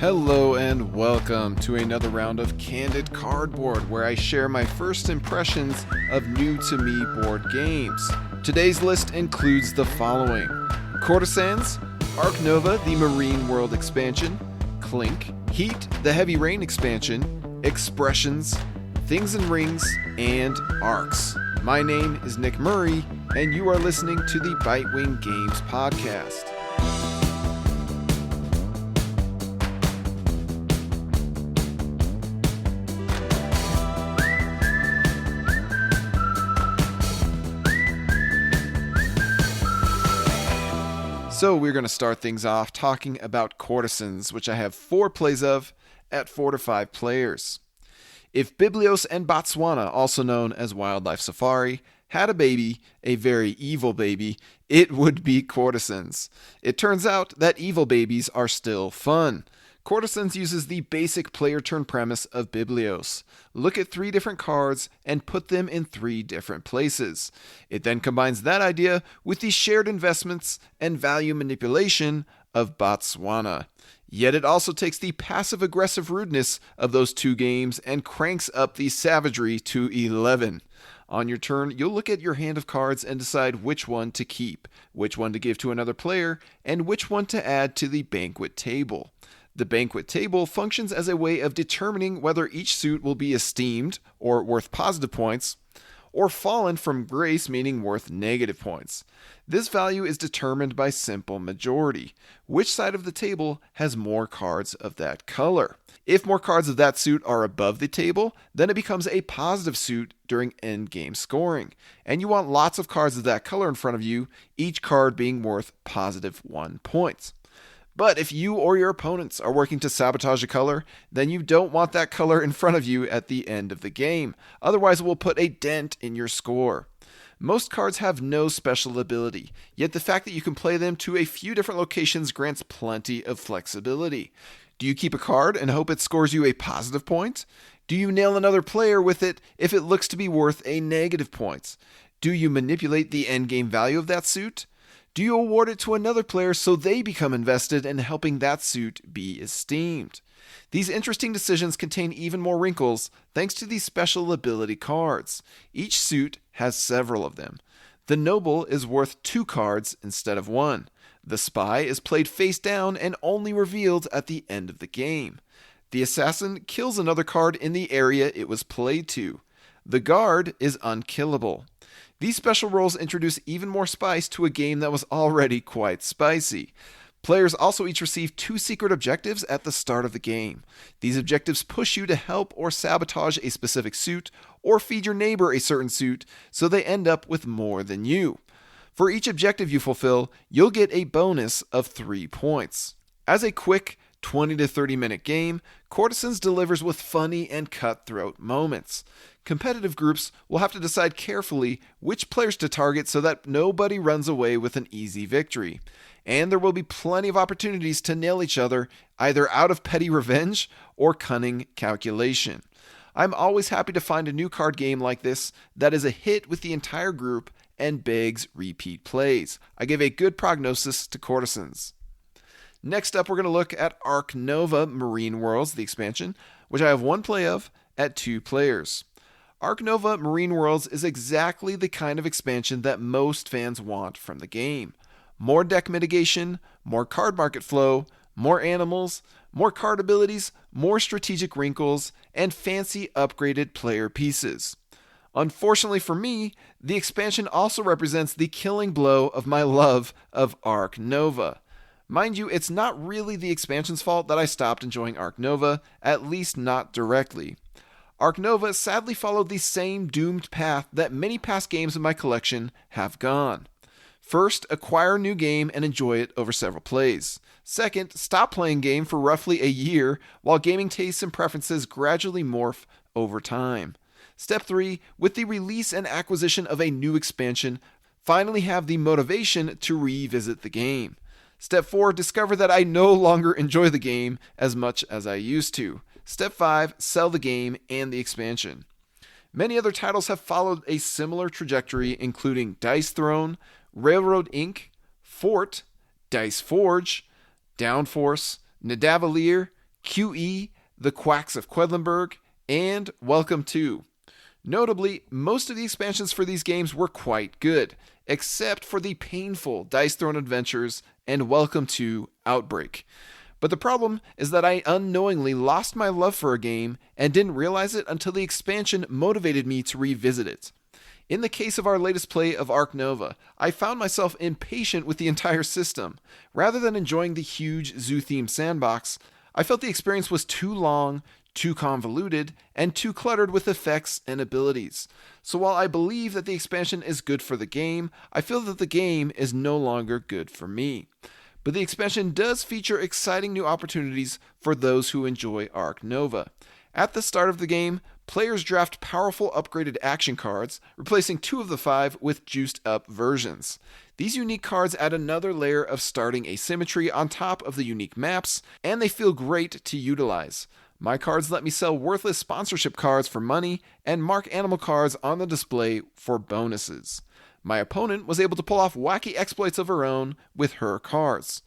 Hello and welcome to another round of Candid Cardboard, where I share my first impressions of new-to-me board games. Today's list includes the following: Courtisans, Ark Nova, the Marine World expansion, Klink, Heat, the Heavy Rain expansion, Expressions, Things and Rings, and Arcs. My name is Nick Murray, and you are listening to the Bitewing Games podcast. So we're going to start things off talking about Courtisans, which I have 4 plays of at 4 to 5 players. If Biblios and Botswana, also known as Wildlife Safari, had a baby, a very evil baby, it would be Courtisans. It turns out that evil babies are still fun. Courtisans uses the basic player turn premise of Biblios. Look at 3 different cards and put them in 3 different places. It then combines that idea with the shared investments and value manipulation of Botswana. Yet it also takes the passive-aggressive rudeness of those 2 games and cranks up the savagery to 11. On your turn, you'll look at your hand of cards and decide which one to keep, which one to give to another player, and which one to add to the banquet table. The banquet table functions as a way of determining whether each suit will be esteemed, or worth positive points, or fallen from grace, meaning worth negative points. This value is determined by simple majority. Which side of the table has more cards of that color? If more cards of that suit are above the table, then it becomes a positive suit during endgame scoring. And you want lots of cards of that color in front of you, each card being worth positive 1 point. But if you or your opponents are working to sabotage a color, then you don't want that color in front of you at the end of the game. Otherwise, it will put a dent in your score. Most cards have no special ability, yet the fact that you can play them to a few different locations grants plenty of flexibility. Do you keep a card and hope it scores you a positive point? Do you nail another player with it if it looks to be worth a negative point? Do you manipulate the endgame value of that suit? Do you award it to another player so they become invested in helping that suit be esteemed? These interesting decisions contain even more wrinkles thanks to these special ability cards. Each suit has several of them. The Noble is worth 2 cards instead of 1. The Spy is played face down and only revealed at the end of the game. The Assassin kills another card in the area it was played to. The Guard is unkillable. These special roles introduce even more spice to a game that was already quite spicy. Players also each receive 2 secret objectives at the start of the game. These objectives push you to help or sabotage a specific suit, or feed your neighbor a certain suit, so they end up with more than you. For each objective you fulfill, you'll get a bonus of 3 points. As a quick 20 to 30 minute game, Courtisans delivers with funny and cutthroat moments. Competitive groups will have to decide carefully which players to target so that nobody runs away with an easy victory. And there will be plenty of opportunities to nail each other, either out of petty revenge or cunning calculation. I'm always happy to find a new card game like this that is a hit with the entire group and begs repeat plays. I give a good prognosis to Courtisans. Next up, we're going to look at Ark Nova Marine Worlds, the expansion, which I have 1 play of at 2 players. Ark Nova Marine Worlds is exactly the kind of expansion that most fans want from the game. More deck mitigation, more card market flow, more animals, more card abilities, more strategic wrinkles, and fancy upgraded player pieces. Unfortunately for me, the expansion also represents the killing blow of my love of Ark Nova. Mind you, it's not really the expansion's fault that I stopped enjoying Ark Nova, at least not directly. Ark Nova sadly followed the same doomed path that many past games in my collection have gone. First, acquire a new game and enjoy it over several plays. Second, stop playing game for roughly a year while gaming tastes and preferences gradually morph over time. Step 3, with the release and acquisition of a new expansion, finally have the motivation to revisit the game. Step 4, discover that I no longer enjoy the game as much as I used to. Step 5, sell the game and the expansion. Many other titles have followed a similar trajectory, including Dice Throne, Railroad Inc., Fort, Dice Forge, Downforce, Nidavellir, QE, The Quacks of Quedlinburg, and Welcome to. Notably, most of the expansions for these games were quite good, except for the painful Dice Throne Adventures and Welcome to Outbreak. But the problem is that I unknowingly lost my love for a game and didn't realize it until the expansion motivated me to revisit it. In the case of our latest play of Ark Nova, I found myself impatient with the entire system. Rather than enjoying the huge zoo-themed sandbox, I felt the experience was too long, too convoluted, and too cluttered with effects and abilities. So while I believe that the expansion is good for the game, I feel that the game is no longer good for me. But the expansion does feature exciting new opportunities for those who enjoy Ark Nova. At the start of the game, players draft powerful upgraded action cards, replacing 2 of the 5 with juiced up versions. These unique cards add another layer of starting asymmetry on top of the unique maps, and they feel great to utilize. My cards let me sell worthless sponsorship cards for money and mark animal cards on the display for bonuses. My opponent was able to pull off wacky exploits of her own with her cards.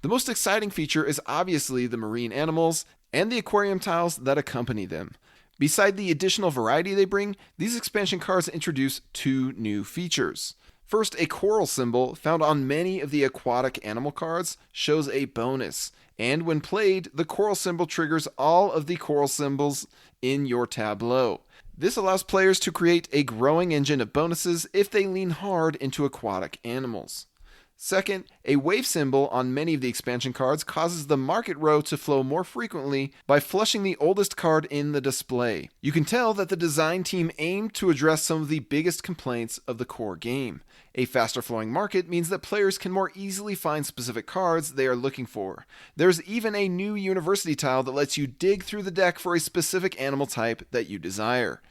The most exciting feature is obviously the marine animals and the aquarium tiles that accompany them. Beside the additional variety they bring, these expansion cards introduce 2 new features. First, a coral symbol found on many of the aquatic animal cards shows a bonus, and when played, the coral symbol triggers all of the coral symbols in your tableau. This allows players to create a growing engine of bonuses if they lean hard into aquatic animals. Second, a wave symbol on many of the expansion cards causes the market row to flow more frequently by flushing the oldest card in the display. You can tell that the design team aimed to address some of the biggest complaints of the core game. A faster flowing market means that players can more easily find specific cards they are looking for. There's even a new university tile that lets you dig through the deck for a specific animal type that you desire.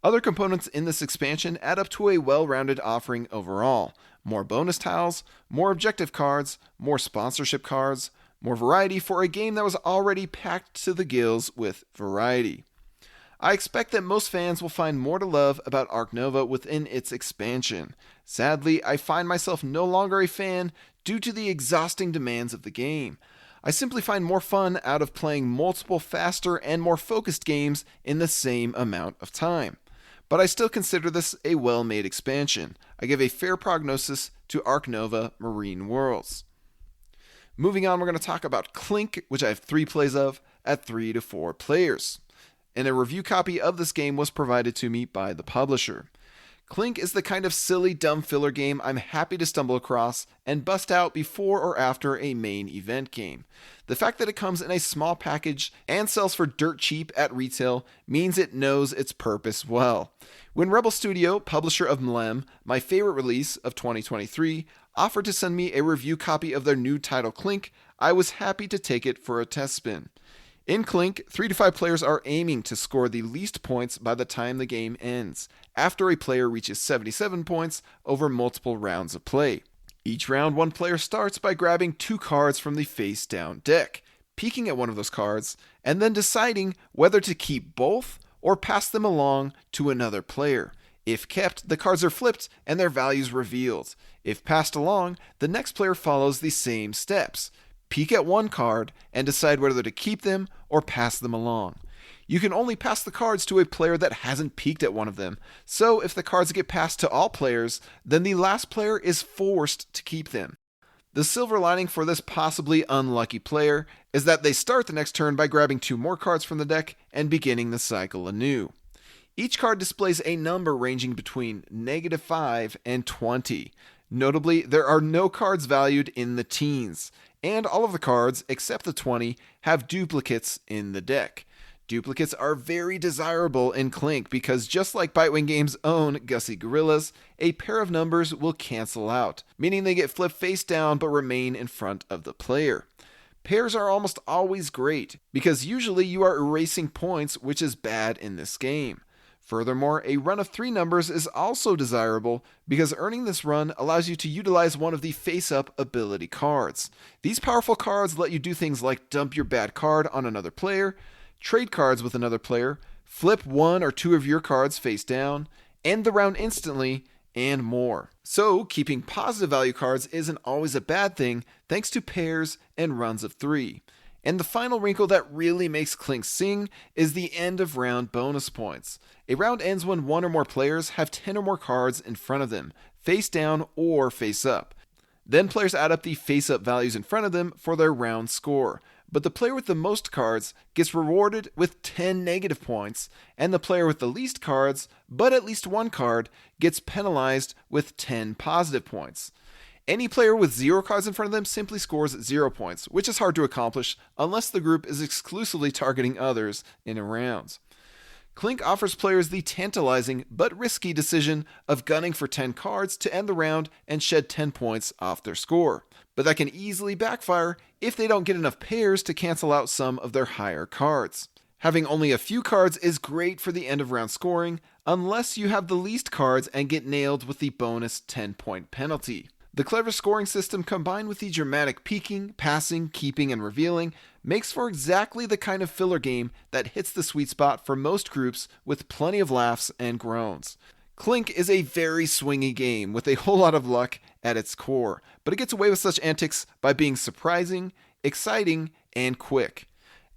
Other components in this expansion add up to a well-rounded offering overall. More bonus tiles, more objective cards, more sponsorship cards, more variety for a game that was already packed to the gills with variety. I expect that most fans will find more to love about Ark Nova within its expansion. Sadly, I find myself no longer a fan due to the exhausting demands of the game. I simply find more fun out of playing multiple faster and more focused games in the same amount of time. But I still consider this a well-made expansion. I give a fair prognosis to Ark Nova Marine Worlds. Moving on, we're going to talk about Klink, which I have 3 plays of, at 3 to 4 players. And a review copy of this game was provided to me by the publisher. Klink is the kind of silly, dumb filler game I'm happy to stumble across and bust out before or after a main event game. The fact that it comes in a small package and sells for dirt cheap at retail means it knows its purpose well. When Rebel Studio, publisher of Mlem, my favorite release of 2023, offered to send me a review copy of their new title Klink, I was happy to take it for a test spin. In Klink, 3 to 5 players are aiming to score the least points by the time the game ends, after a player reaches 77 points over multiple rounds of play. Each round, one player starts by grabbing 2 cards from the face-down deck, peeking at one of those cards, and then deciding whether to keep both or pass them along to another player. If kept, the cards are flipped and their values revealed. If passed along, the next player follows the same steps. Peek at one card and decide whether to keep them or pass them along. You can only pass the cards to a player that hasn't peeked at one of them, so if the cards get passed to all players, then the last player is forced to keep them. The silver lining for this possibly unlucky player is that they start the next turn by grabbing 2 more cards from the deck and beginning the cycle anew. Each card displays a number ranging between -5 and 20. Notably, there are no cards valued in the teens, and all of the cards, except the 20, have duplicates in the deck. Duplicates are very desirable in Klink because just like Bitewing Games' own Gussy Gorillas, a pair of numbers will cancel out, meaning they get flipped face down but remain in front of the player. Pairs are almost always great because usually you are erasing points, which is bad in this game. Furthermore, a run of 3 numbers is also desirable because earning this run allows you to utilize one of the face-up ability cards. These powerful cards let you do things like dump your bad card on another player, trade cards with another player, flip 1 or 2 of your cards face down, end the round instantly, and more. So, keeping positive value cards isn't always a bad thing thanks to pairs and runs of 3. And the final wrinkle that really makes Klink sing is the end of round bonus points. A round ends when one or more players have 10 or more cards in front of them, face down or face up. Then players add up the face-up values in front of them for their round score. But the player with the most cards gets rewarded with 10 negative points, and the player with the least cards, but at least one card, gets penalized with 10 positive points. Any player with 0 cards in front of them simply scores 0 points, which is hard to accomplish unless the group is exclusively targeting others in a round. Klink offers players the tantalizing but risky decision of gunning for 10 cards to end the round and shed 10 points off their score. But that can easily backfire if they don't get enough pairs to cancel out some of their higher cards. Having only a few cards is great for the end of round scoring, unless you have the least cards and get nailed with the bonus 10-point penalty. The clever scoring system combined with the dramatic peeking, passing, keeping, and revealing makes for exactly the kind of filler game that hits the sweet spot for most groups with plenty of laughs and groans. Klink is a very swingy game with a whole lot of luck at its core, but it gets away with such antics by being surprising, exciting, and quick.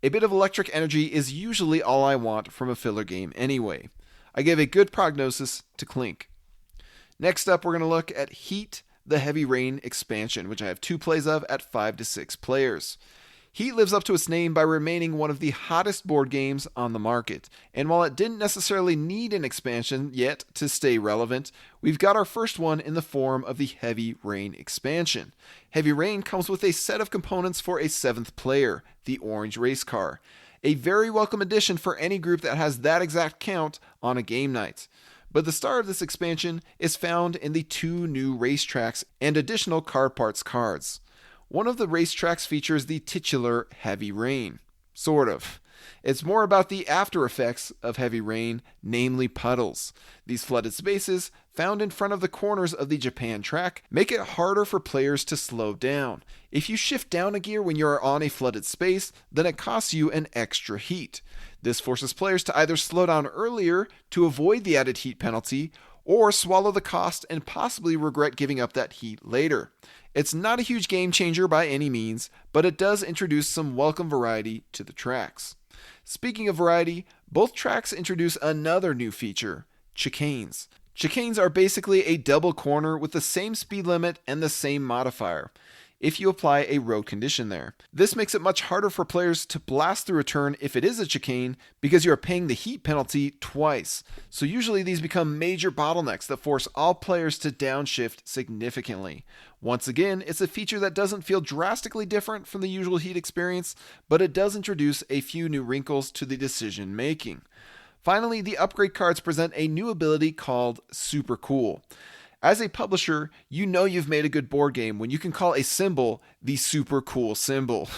A bit of electric energy is usually all I want from a filler game anyway. I give a good prognosis to Klink. Next up, we're going to look at Heat, the Heavy Rain expansion, which I have 2 plays of at 5 to 6 players. Heat lives up to its name by remaining one of the hottest board games on the market, and while it didn't necessarily need an expansion yet to stay relevant, we've got our first one in the form of the Heavy Rain expansion. Heavy Rain comes with a set of components for a 7th player, the Orange Race Car. A very welcome addition for any group that has that exact count on a game night. But the star of this expansion is found in the 2 new racetracks and additional card parts cards. One of the racetracks features the titular Heavy Rain. Sort of. It's more about the after effects of Heavy Rain, namely puddles. These flooded spaces, found in front of the corners of the Japan track, make it harder for players to slow down. If you shift down a gear when you are on a flooded space, then it costs you an extra heat. This forces players to either slow down earlier to avoid the added heat penalty, or swallow the cost and possibly regret giving up that heat later. It's not a huge game changer by any means, but it does introduce some welcome variety to the tracks. Speaking of variety, both tracks introduce another new feature, chicanes. Chicanes are basically a double corner with the same speed limit and the same modifier, if you apply a road condition there. This makes it much harder for players to blast through a turn if it is a chicane because you are paying the heat penalty twice. So usually these become major bottlenecks that force all players to downshift significantly. Once again, it's a feature that doesn't feel drastically different from the usual heat experience, but it does introduce a few new wrinkles to the decision making. Finally, the upgrade cards present a new ability called Super Cool. As a publisher, you know you've made a good board game when you can call a symbol the super cool symbol.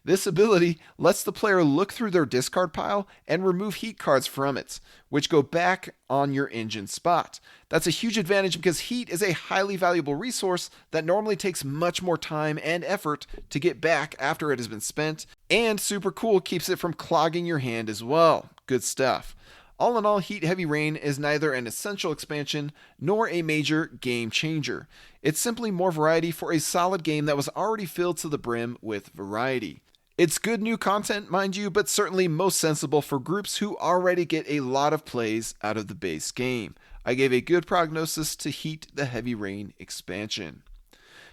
This ability lets the player look through their discard pile and remove heat cards from it, which go back on your engine spot. That's a huge advantage because heat is a highly valuable resource that normally takes much more time and effort to get back after it has been spent, and Super Cool keeps it from clogging your hand as well. Good stuff. All in all, Heat Heavy Rain is neither an essential expansion nor a major game changer. It's simply more variety for a solid game that was already filled to the brim with variety. It's good new content, mind you, but certainly most sensible for groups who already get a lot of plays out of the base game. I gave a good prognosis to Heat the Heavy Rain expansion.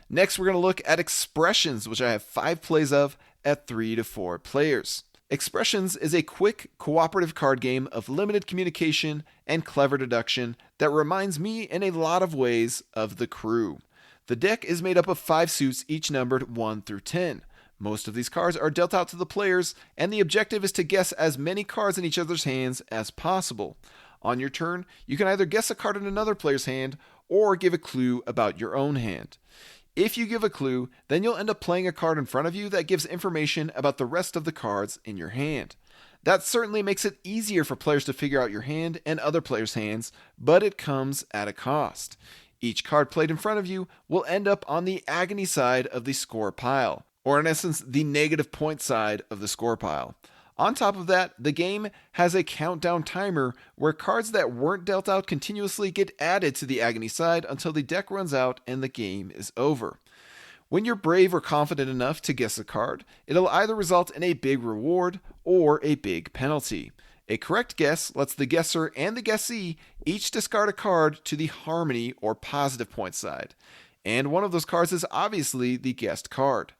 Next, we're going to look at Expressions, which I have 5 plays of at 3 to 4 players. Expressions is a quick, cooperative card game of limited communication and clever deduction that reminds me in a lot of ways of The Crew. The deck is made up of 5 suits, each numbered 1 through 10. Most of these cards are dealt out to the players, and the objective is to guess as many cards in each other's hands as possible. On your turn, you can either guess a card in another player's hand, or give a clue about your own hand. If you give a clue, then you'll end up playing a card in front of you that gives information about the rest of the cards in your hand. That certainly makes it easier for players to figure out your hand and other players' hands, but it comes at a cost. Each card played in front of you will end up on the agony side of the score pile, or in essence, the negative point side of the score pile. On top of that, the game has a countdown timer where cards that weren't dealt out continuously get added to the agony side until the deck runs out and the game is over. When you're brave or confident enough to guess a card, it'll either result in a big reward or a big penalty. A correct guess lets the guesser and the guessee each discard a card to the harmony or positive point side. And one of those cards is obviously the guessed card.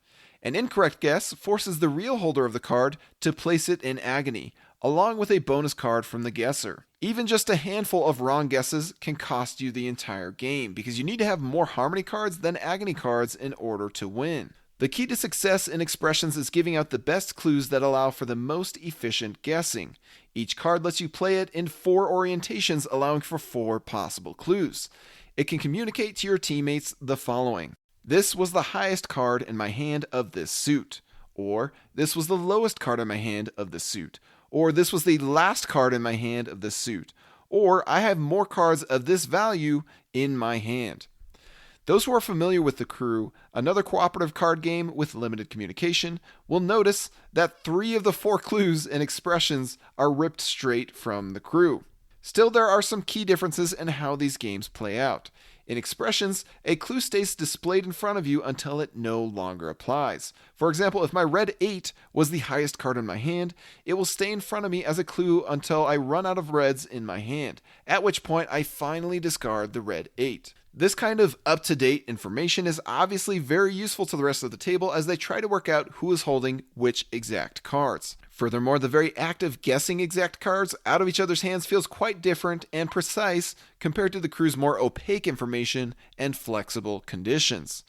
An incorrect guess forces the real holder of the card to place it in agony, along with a bonus card from the guesser. Even just a handful of wrong guesses can cost you the entire game, because you need to have more harmony cards than agony cards in order to win. The key to success in expressions is giving out the best clues that allow for the most efficient guessing. Each card lets you play it in 4 orientations, allowing for 4 possible clues. It can communicate to your teammates the following: this was the highest card in my hand of this suit, or this was the lowest card in my hand of this suit, or this was the last card in my hand of this suit, or I have more cards of this value in my hand. Those who are familiar with The Crew, another cooperative card game with limited communication, will notice that 3 of the 4 clues and expressions are ripped straight from The Crew. Still, there are some key differences in how these games play out. In expressions, a clue stays displayed in front of you until it no longer applies. For example, if my red 8 was the highest card in my hand, it will stay in front of me as a clue until I run out of reds in my hand, at which point I finally discard the red 8. This kind of up-to-date information is obviously very useful to the rest of the table as they try to work out who is holding which exact cards. Furthermore, the very act of guessing exact cards out of each other's hands feels quite different and precise compared to the crew's more opaque information and flexible conditions.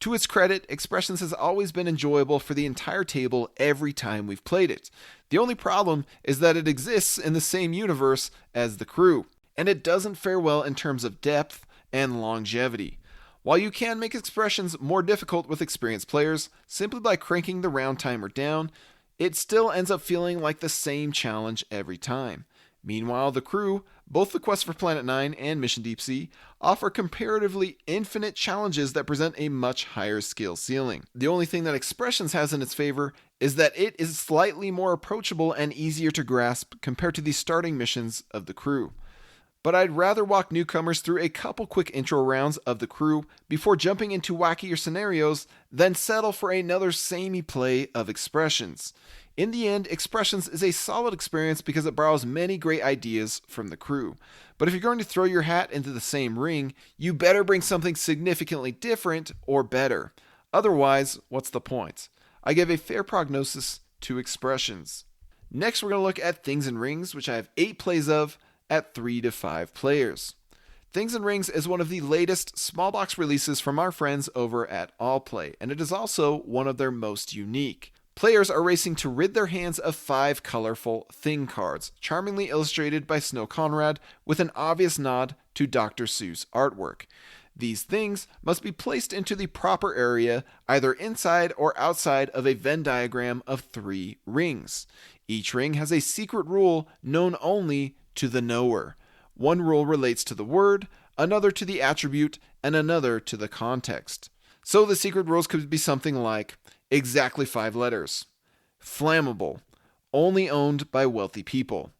To its credit, Expressions has always been enjoyable for the entire table every time we've played it. The only problem is that it exists in the same universe as the Crew, and it doesn't fare well in terms of depth and longevity. While you can make expressions more difficult with experienced players simply by cranking the round timer down, it still ends up feeling like the same challenge every time. Meanwhile, The Crew, both the Quest for Planet 9 and Mission Deep Sea, offer comparatively infinite challenges that present a much higher skill ceiling. The only thing that Expressions has in its favor is that it is slightly more approachable and easier to grasp compared to the starting missions of The Crew. But I'd rather walk newcomers through a couple quick intro rounds of The Crew before jumping into wackier scenarios than settle for another samey play of Expressions. In the end, Expressions is a solid experience because it borrows many great ideas from The Crew. But if you're going to throw your hat into the same ring, you better bring something significantly different or better. Otherwise, what's the point? I give a fair prognosis to Expressions. Next, we're going to look at Things and Rings, which I have 8 plays of, at 3 to 5 players. Things and Rings is one of the latest small box releases from our friends over at Allplay, and it is also one of their most unique. Players are racing to rid their hands of 5 colorful thing cards, charmingly illustrated by Snow Conrad with an obvious nod to Dr. Seuss artwork. These things must be placed into the proper area, either inside or outside of a Venn diagram of 3 rings. Each ring has a secret rule known only to the knower. One rule relates to the word, another to the attribute, and another to the context. So the secret rules could be something like exactly 5 letters, flammable, only owned by wealthy people.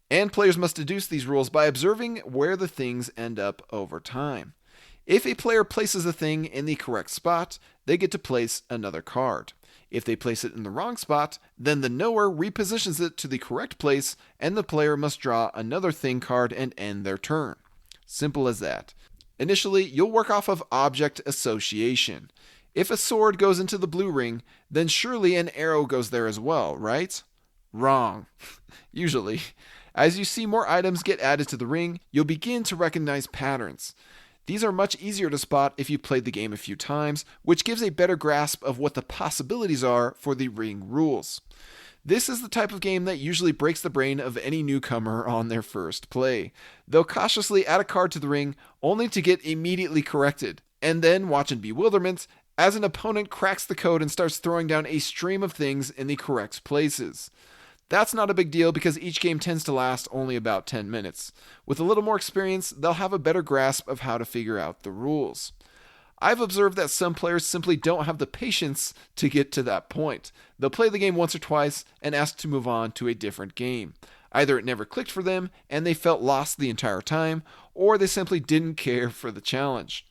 And players must deduce these rules by observing where the things end up over time. If a player places a thing in the correct spot, they get to place another card. If they place it in the wrong spot, then the knower repositions it to the correct place, and the player must draw another thing card and end their turn. Simple as that. Initially, you'll work off of object association. If a sword goes into the blue ring, then surely an arrow goes there as well, right? Wrong. Usually. As you see more items get added to the ring, you'll begin to recognize patterns. These are much easier to spot if you've played the game a few times, which gives a better grasp of what the possibilities are for the ring rules. This is the type of game that usually breaks the brain of any newcomer on their first play. They'll cautiously add a card to the ring only to get immediately corrected, and then watch in bewilderment as an opponent cracks the code and starts throwing down a stream of things in the correct places. That's not a big deal because each game tends to last only about 10 minutes. With a little more experience, they'll have a better grasp of how to figure out the rules. I've observed that some players simply don't have the patience to get to that point. They'll play the game once or twice and ask to move on to a different game. Either it never clicked for them and they felt lost the entire time, or they simply didn't care for the challenge.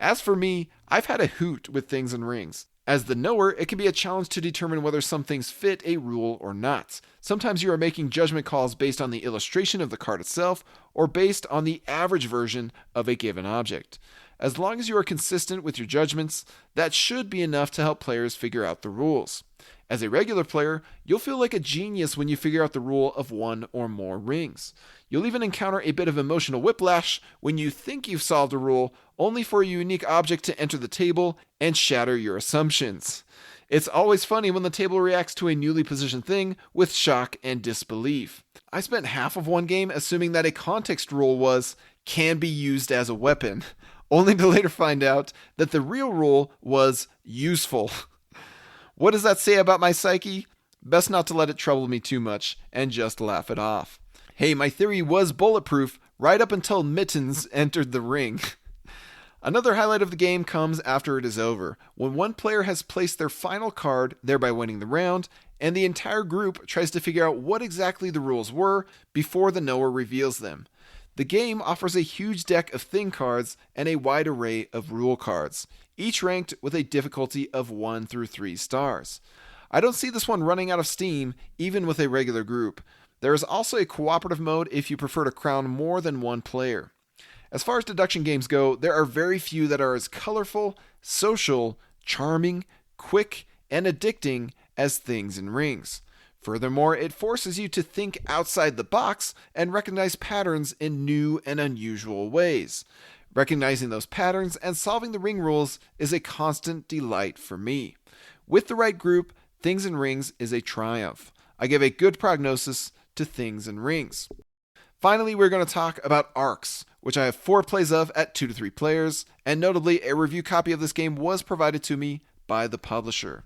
As for me, I've had a hoot with Things and Rings. As the knower, it can be a challenge to determine whether some things fit a rule or not. Sometimes you are making judgment calls based on the illustration of the card itself or based on the average version of a given object. As long as you are consistent with your judgments, that should be enough to help players figure out the rules. As a regular player, you'll feel like a genius when you figure out the rule of one or more rings. You'll even encounter a bit of emotional whiplash when you think you've solved a rule, only for a unique object to enter the table and shatter your assumptions. It's always funny when the table reacts to a newly positioned thing with shock and disbelief. I spent half of one game assuming that a context rule was, can be used as a weapon, only to later find out that the real rule was useful. What does that say about my psyche? Best not to let it trouble me too much and just laugh it off. Hey, my theory was bulletproof right up until Mittens entered the ring. Another highlight of the game comes after it is over, when one player has placed their final card, thereby winning the round, and the entire group tries to figure out what exactly the rules were before the knower reveals them. The game offers a huge deck of thing cards and a wide array of rule cards, each ranked with a difficulty of 1 through 3 stars. I don't see this one running out of steam, even with a regular group. There is also a cooperative mode if you prefer to crown more than one player. As far as deduction games go, there are very few that are as colorful, social, charming, quick, and addicting as Things and Rings. Furthermore, it forces you to think outside the box and recognize patterns in new and unusual ways. Recognizing those patterns and solving the ring rules is a constant delight for me. With the right group, Things and Rings is a triumph. I give a good prognosis to Things and Rings. Finally, we're going to talk about Arcs, which I have 4 plays of at 2 to 3 players, and notably, a review copy of this game was provided to me by the publisher.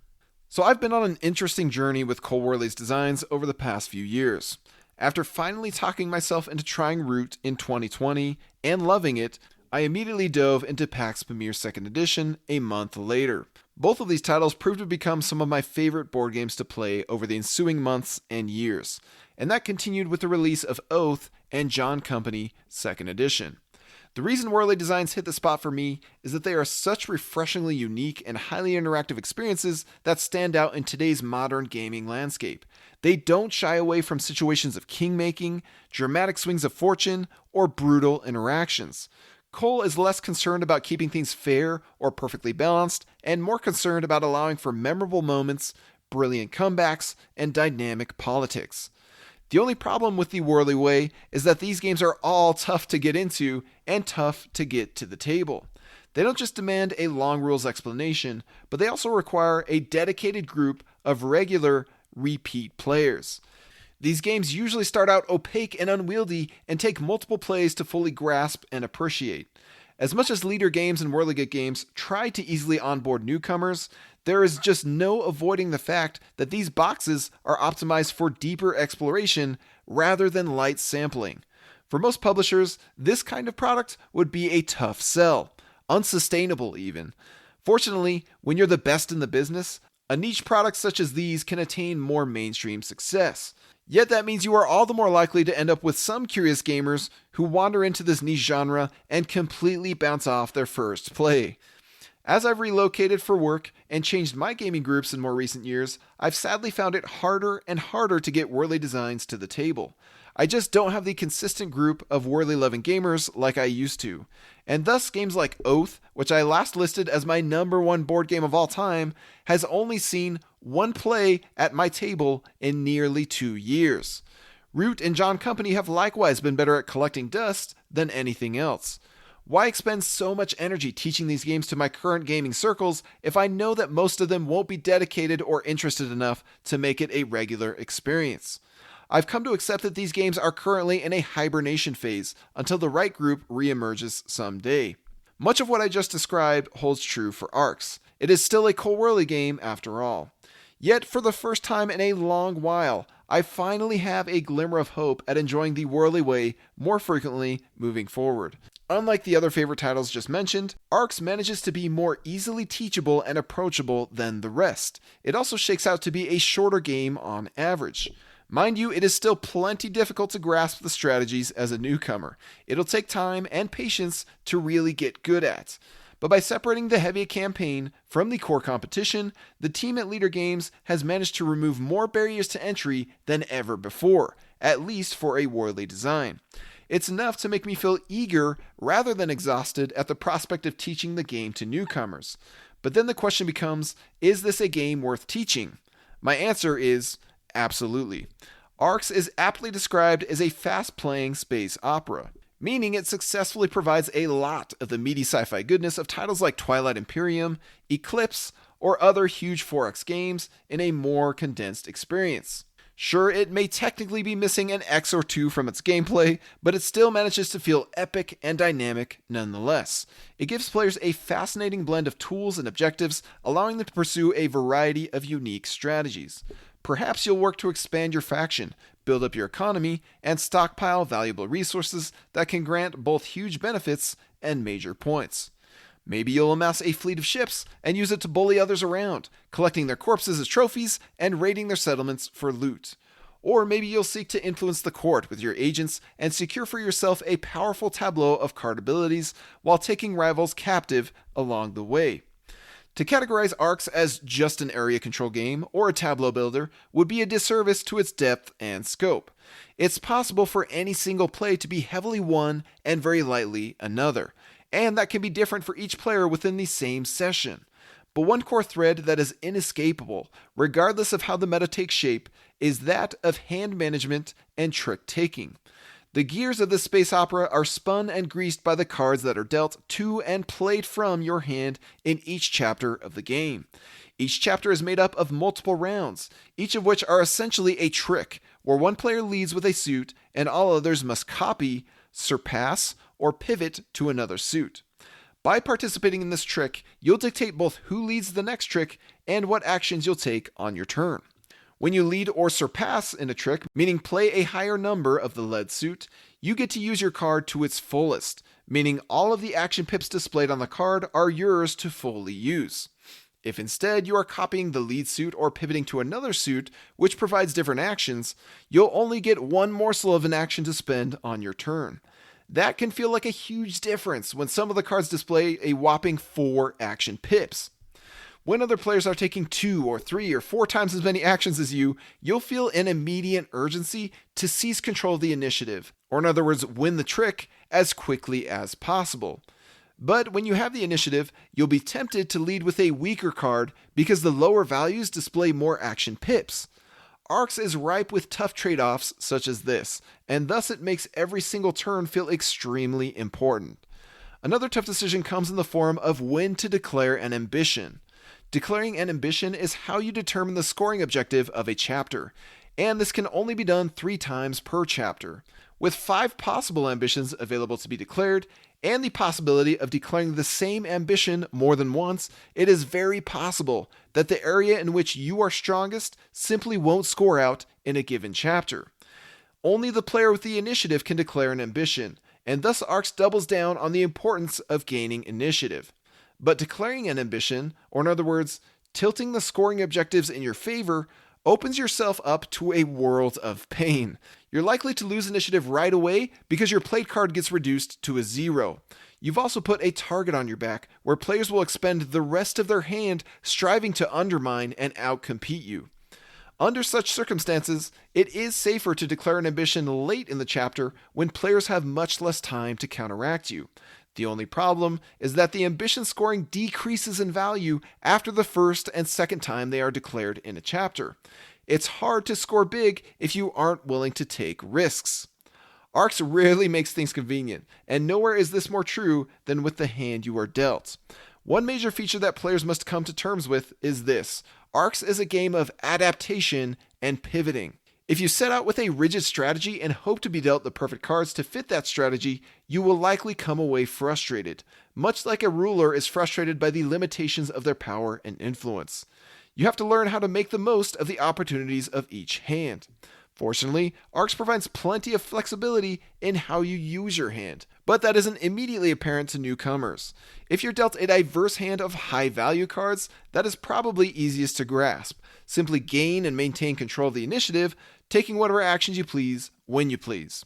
So I've been on an interesting journey with Cole Worley's designs over the past few years. After finally talking myself into trying Root in 2020 and loving it, I immediately dove into Pax Pamir 2nd Edition a month later. Both of these titles proved to become some of my favorite board games to play over the ensuing months and years, and that continued with the release of Oath and John Company 2nd Edition. The reason Worley designs hit the spot for me is that they are such refreshingly unique and highly interactive experiences that stand out in today's modern gaming landscape. They don't shy away from situations of king-making, dramatic swings of fortune, or brutal interactions. Cole is less concerned about keeping things fair or perfectly balanced, and more concerned about allowing for memorable moments, brilliant comebacks, and dynamic politics. The only problem with the Worley way is that these games are all tough to get into and tough to get to the table. They don't just demand a long rules explanation, but they also require a dedicated group of regular, repeat players. These games usually start out opaque and unwieldy and take multiple plays to fully grasp and appreciate. As much as leader games and whirligig games try to easily onboard newcomers, there is just no avoiding the fact that these boxes are optimized for deeper exploration rather than light sampling. For most publishers, this kind of product would be a tough sell, unsustainable even. Fortunately, when you're the best in the business, a niche product such as these can attain more mainstream success. Yet that means you are all the more likely to end up with some curious gamers who wander into this niche genre and completely bounce off their first play. As I've relocated for work and changed my gaming groups in more recent years, I've sadly found it harder and harder to get Worley designs to the table. I just don't have the consistent group of Worley-loving gamers like I used to. And thus games like Oath, which I last listed as my #1 board game of all time, has only seen one play at my table in nearly 2 years. Root and John Company have likewise been better at collecting dust than anything else. Why expend so much energy teaching these games to my current gaming circles if I know that most of them won't be dedicated or interested enough to make it a regular experience? I've come to accept that these games are currently in a hibernation phase until the right group reemerges someday. Much of what I just described holds true for Arcs. It is still a Cole Worley game after all. Yet, for the first time in a long while, I finally have a glimmer of hope at enjoying the Worley way more frequently moving forward. Unlike the other favorite titles just mentioned, Arcs manages to be more easily teachable and approachable than the rest. It also shakes out to be a shorter game on average. Mind you, it is still plenty difficult to grasp the strategies as a newcomer. It'll take time and patience to really get good at. But by separating the heavy campaign from the core competition, the team at Leader Games has managed to remove more barriers to entry than ever before, at least for a worldly design. It's enough to make me feel eager rather than exhausted at the prospect of teaching the game to newcomers. But then the question becomes, is this a game worth teaching? My answer is absolutely. Arx is aptly described as a fast-playing space opera, meaning it successfully provides a lot of the meaty sci-fi goodness of titles like Twilight Imperium, Eclipse, or other huge 4X games in a more condensed experience. Sure, it may technically be missing an X or two from its gameplay, but it still manages to feel epic and dynamic nonetheless. It gives players a fascinating blend of tools and objectives, allowing them to pursue a variety of unique strategies. Perhaps you'll work to expand your faction, build up your economy, and stockpile valuable resources that can grant both huge benefits and major points. Maybe you'll amass a fleet of ships and use it to bully others around, collecting their corpses as trophies and raiding their settlements for loot. Or maybe you'll seek to influence the court with your agents and secure for yourself a powerful tableau of card abilities while taking rivals captive along the way. To categorize Arx as just an area control game or a tableau builder would be a disservice to its depth and scope. It's possible for any single play to be heavily one and very lightly another, and that can be different for each player within the same session. But one core thread that is inescapable, regardless of how the meta takes shape, is that of hand management and trick-taking. The gears of this space opera are spun and greased by the cards that are dealt to and played from your hand in each chapter of the game. Each chapter is made up of multiple rounds, each of which are essentially a trick, where one player leads with a suit and all others must copy, surpass, or pivot to another suit. By participating in this trick, you'll dictate both who leads the next trick and what actions you'll take on your turn. When you lead or surpass in a trick, meaning play a higher number of the led suit, you get to use your card to its fullest, meaning all of the action pips displayed on the card are yours to fully use. If instead you are copying the lead suit or pivoting to another suit, which provides different actions, you'll only get one morsel of an action to spend on your turn. That can feel like a huge difference when some of the cards display a whopping 4 action pips. When other players are taking 2 or 3 or 4 times as many actions as you, you'll feel an immediate urgency to seize control of the initiative, or in other words, win the trick as quickly as possible. But when you have the initiative, you'll be tempted to lead with a weaker card because the lower values display more action pips. Arx is ripe with tough trade-offs such as this, and thus it makes every single turn feel extremely important. Another tough decision comes in the form of when to declare an ambition. Declaring an ambition is how you determine the scoring objective of a chapter, and this can only be done 3 times per chapter. With 5 possible ambitions available to be declared, and the possibility of declaring the same ambition more than once, it is very possible that the area in which you are strongest simply won't score out in a given chapter. Only the player with the initiative can declare an ambition, and thus Arx doubles down on the importance of gaining initiative. But declaring an ambition, or in other words, tilting the scoring objectives in your favor, opens yourself up to a world of pain. You're likely to lose initiative right away because your played card gets reduced to a 0. You've also put a target on your back where players will expend the rest of their hand striving to undermine and outcompete you. Under such circumstances, it is safer to declare an ambition late in the chapter when players have much less time to counteract you. The only problem is that the ambition scoring decreases in value after the first and second time they are declared in a chapter. It's hard to score big if you aren't willing to take risks. Arx rarely makes things convenient, and nowhere is this more true than with the hand you are dealt. One major feature that players must come to terms with is this: Arx is a game of adaptation and pivoting. If you set out with a rigid strategy and hope to be dealt the perfect cards to fit that strategy, you will likely come away frustrated, much like a ruler is frustrated by the limitations of their power and influence. You have to learn how to make the most of the opportunities of each hand. Fortunately, Arx provides plenty of flexibility in how you use your hand, but that isn't immediately apparent to newcomers. If you're dealt a diverse hand of high-value cards, that is probably easiest to grasp. Simply gain and maintain control of the initiative, taking whatever actions you please, when you please.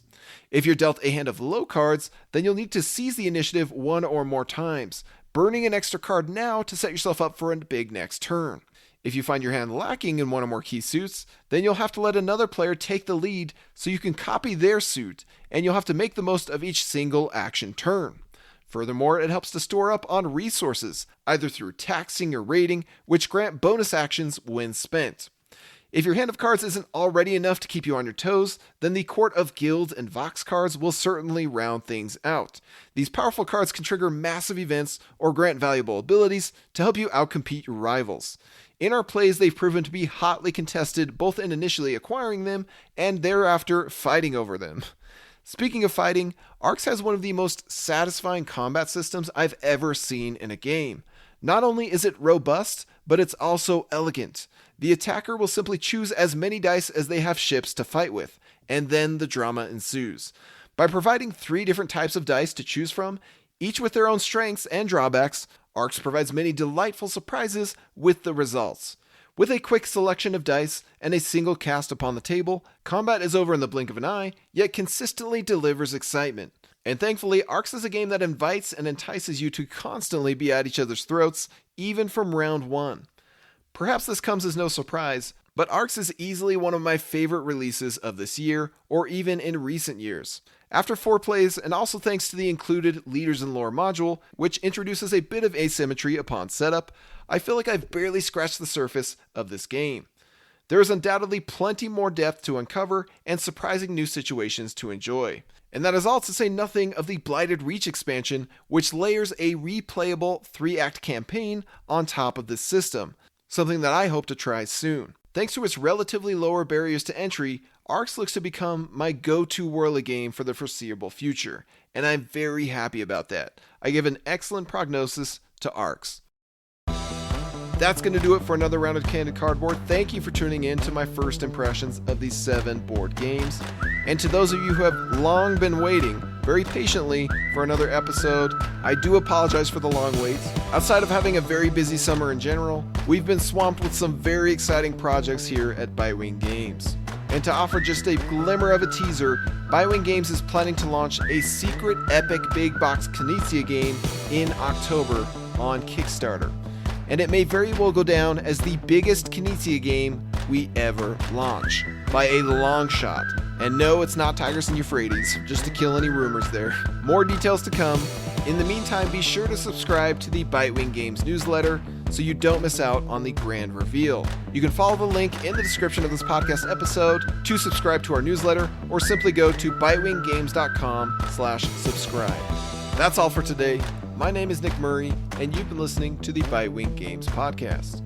If you're dealt a hand of low cards, then you'll need to seize the initiative 1 or more times, burning an extra card now to set yourself up for a big next turn. If you find your hand lacking in one or more key suits, then you'll have to let another player take the lead so you can copy their suit, and you'll have to make the most of each single action turn. Furthermore, it helps to store up on resources, either through taxing or raiding, which grant bonus actions when spent. If your hand of cards isn't already enough to keep you on your toes, then the Court of Guilds and Vox cards will certainly round things out. These powerful cards can trigger massive events or grant valuable abilities to help you outcompete your rivals. In our plays, they've proven to be hotly contested both in initially acquiring them and thereafter fighting over them. Speaking of fighting, Arx has one of the most satisfying combat systems I've ever seen in a game. Not only is it robust, but it's also elegant. The attacker will simply choose as many dice as they have ships to fight with, and then the drama ensues. By providing 3 different types of dice to choose from, each with their own strengths and drawbacks, Arx provides many delightful surprises with the results. With a quick selection of dice and a single cast upon the table, combat is over in the blink of an eye, yet consistently delivers excitement. And thankfully, Arx is a game that invites and entices you to constantly be at each other's throats, even from round 1. Perhaps this comes as no surprise, but Arx is easily one of my favorite releases of this year, or even in recent years. After 4 plays, and also thanks to the included Leaders in Lore module, which introduces a bit of asymmetry upon setup, I feel like I've barely scratched the surface of this game. There is undoubtedly plenty more depth to uncover and surprising new situations to enjoy. And that is all to say nothing of the Blighted Reach expansion, which layers a replayable 3-act campaign on top of this system, something that I hope to try soon. Thanks to its relatively lower barriers to entry, Arx looks to become my go-to Whirly game for the foreseeable future, and I'm very happy about that. I give an excellent prognosis to Arx. That's going to do it for another round of Candid Cardboard. Thank you for tuning in to my first impressions of these 7 board games. And to those of you who have long been waiting very patiently for another episode, I do apologize for the long waits. Outside of having a very busy summer in general, we've been swamped with some very exciting projects here at Bitewing Games. And to offer just a glimmer of a teaser, Bitewing Games is planning to launch a secret epic big box Knizia game in October on Kickstarter. And it may very well go down as the biggest Knizia game we ever launch, by a long shot. And no, it's not Tigris and Euphrates, just to kill any rumors there. More details to come. In the meantime, be sure to subscribe to the Bitewing Games newsletter so you don't miss out on the grand reveal. You can follow the link in the description of this podcast episode to subscribe to our newsletter, or simply go to bitewinggames.com/subscribe. That's all for today. My name is Nick Murray, and you've been listening to the Bitewing Games podcast.